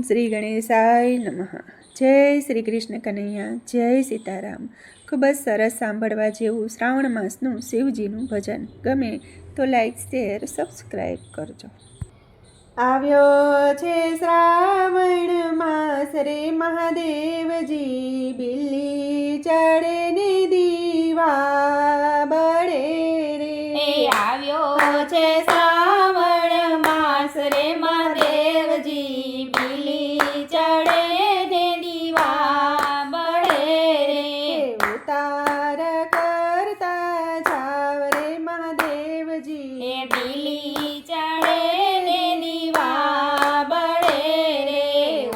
શ્રી ગણેશાય નમઃ। જય શ્રી કૃષ્ણ કનૈયા, જય સીતારામ। ખૂબ જ સરસ સાંભળવા જેવું શ્રાવણ માસનું શિવજીનું ભજન ગમે તો લાઈક, શેર, સબસ્ક્રાઈબ કરજો। આવ્યો છે શ્રાવણ માસ રે મહાદેવજી, બિલ્લી ચડે ને દીવા બળે રે। આવ્યો છે શ્રાવણ માસ રે મહાદેવજી, બિલ્લી ચડે ને દીવા બળે રે। ઉતાર કરતા જાવ રે મહાદેવજી, બિલ્લી ચડે ને દીવા બળે રે।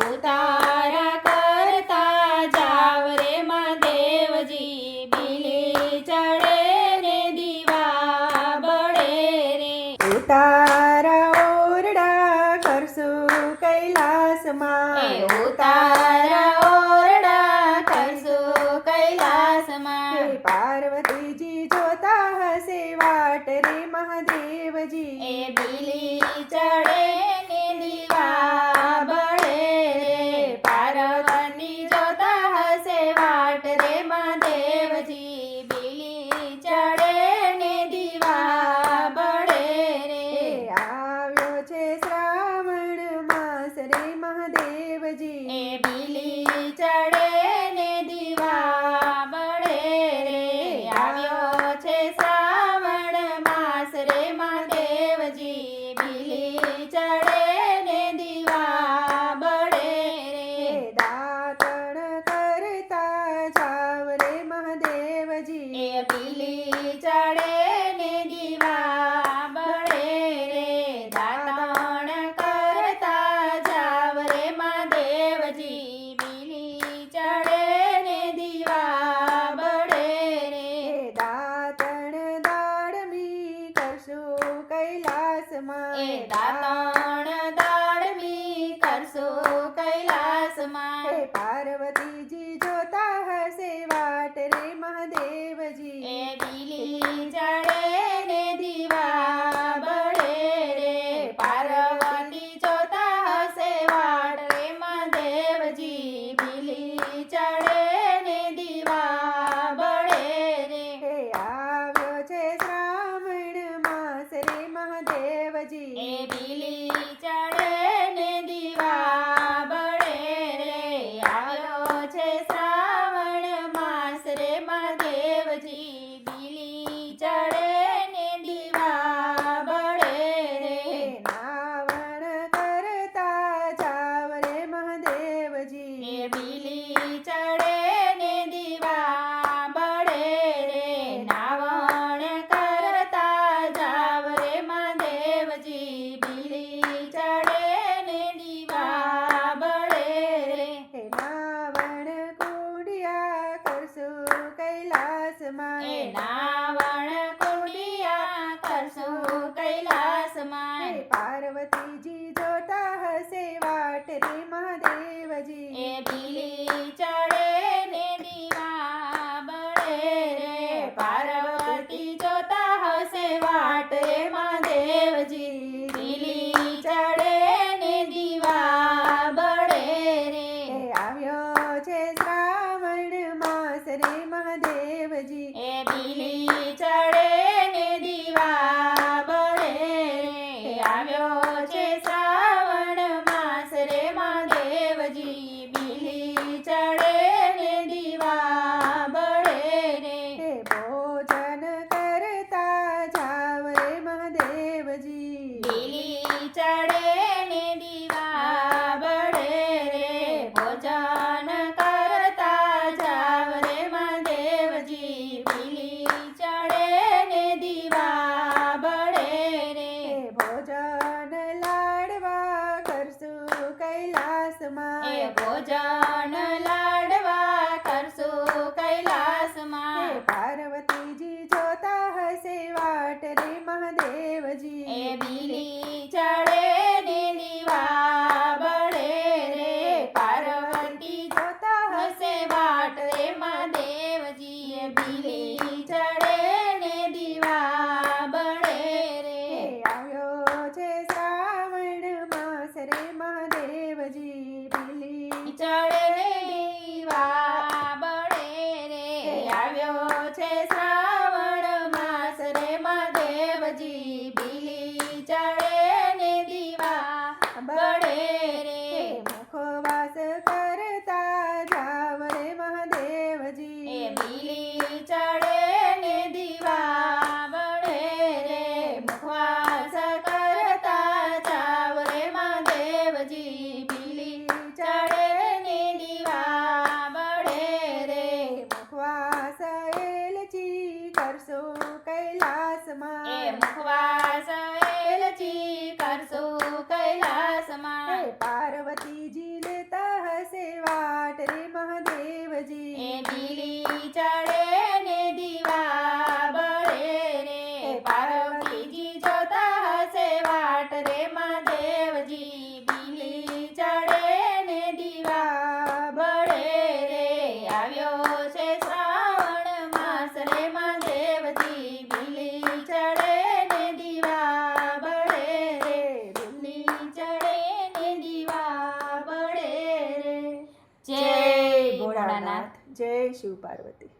ઉતાર કરતા જાવ રે મહાદેવજી, બિલ્લી ચડે ને દીવા બળે રે। ઉતારા ઓરડા કરશું કૈલાસમાં, ઉતારા ઓરડા કરશું કૈલાસમાં। પાર્વતીજી જોતા હશે વાટ રે મહાદેવજી, બિલ્લી ચડે ને દીવા બળે રે। પાર્વતી જોતા હશે વાટ રે મહાદેવજી, બિલ્લી ચડે ને દીવા બળે રે। આવ્યો છે શ્રાવણ માસ રે મહાદેવજી, બિલ્લી ચડે ને દીવા બળે રે। આવ્યો છે શ્રાવણ માસ રે મહાદેવજી, બિલ્લી ચડે ને દીવા બળે રે। દાતણ કરતા જાવ રે મહાદેવજી, બિલ્લી ચડે ને દીવા બળે રે। દાતણ કરતા જાવ રે મહાદેવજી, બિલ્લી ચડે ને દીવા બળે રે। દાતણ દાડમી કરશું કૈલાસમાં, દાતણ દાળમી કરશું કૈલાસમાં। પાર્વતીજી જોતા હશે વાટ રે મહાદેવજી, બિલ્લી ચડે ને દીવા બળે રે। પાર્વતી જોતા હશે વાટ રે મહાદેવજી, બિલ્લી ચડે ને દીવા બળે રે। આવ્યો છે શ્રાવણ માસ રે મહાદેવજી, બિલ્લી ચડે ને દીવા બળે રે। આવ્યો છે શ્રાવણ માસ રે મહાદેવજી, બિલ્લી ચડે ને દીવા બળે રે। નાવણ કરતા જાવ રે મહાદેવજી, બિલ્લી ચડે ને દીવા બળે રે। નાવણ કરતા જાવ રે મહાદેવજી, બિલ્લી ચડે ને દીવા બળે રે। નાવણ કુડિયા કરશું કૈલાસમાં, નાવણ કુડિયા કરશું કૈલાસમાં। પાર્વતીજી જોતા હશે વાટ રે મહાદેવજી, બિલ્લી ચડે ને દીવા બળે રે। પાર્વતી જોતા હશે વાટ રે મહાદેવજી, બિલ્લી ચડે ને દીવા બળે રે। આવ્યો છે શ્રાવણ માસ રે મહાદેવજી, બિલ્લી ચડે ને દીવા બળે રે। આવ્યો છે શ્રાવણ માસ રે મહાદેવજી, બિલ્લી ચડે ને દીવા બળે રે। ભોજન કરતા જાવ રે મહાદેવજી, બિલ્લી ચડે ને દીવા બળે રે। ભોજન કરતા જાવ રે મહાદેવજી, બિલ્લી ચડે ને દીવા બળે રે। ભોજન લાડવા કરશું કૈલાસમાં, ભોજન લાડવા કરશું કૈલાસમાં। પાર્વતીજી જોતા હશે વાટ રે મહાદેવજી, બિલ્લી ચડે ને દીવા બળે રે। પાર્વતી જોતા હશે વાટ રે મહાદેવજી, બિલ્લી ચડે ને દીવા બળે રે। આવ્યો છે શ્રાવણ માસ રે મહાદેવજી, મહાદેવજી બીલી ચડે ને દીવા બળે રે મુખવાસ કરતા જાવ રે મહાદેવજી એ બીલી ચડે ને દીવા બળે રે મુખવાસ કરતા જાવ રે મહાદેવજી બીલી ચડે ને દીવા બળે રે મુખવાસ એલચી કરશો કૈલાસમાં એ મુખવાસ એલચી કરશો કૈલાસમાં પાર્વતીજી લેતા હશે વાટ રે મહાદેવજી એ બીલી ચડે ને દીવા બળે રે પાર્વતીજી જોતા હશે વાટ રે મહાદેવજી બીલી ચડે ને દીવા બળે રે આવ્યો છે શ્રાવણ માસ રે મહાદેવજી બીલી ચડે ને દીવા બળે રે બીલી ચડે ને દીવા બળે રે જય ભોળાનાથ જય શિવ પાર્વતી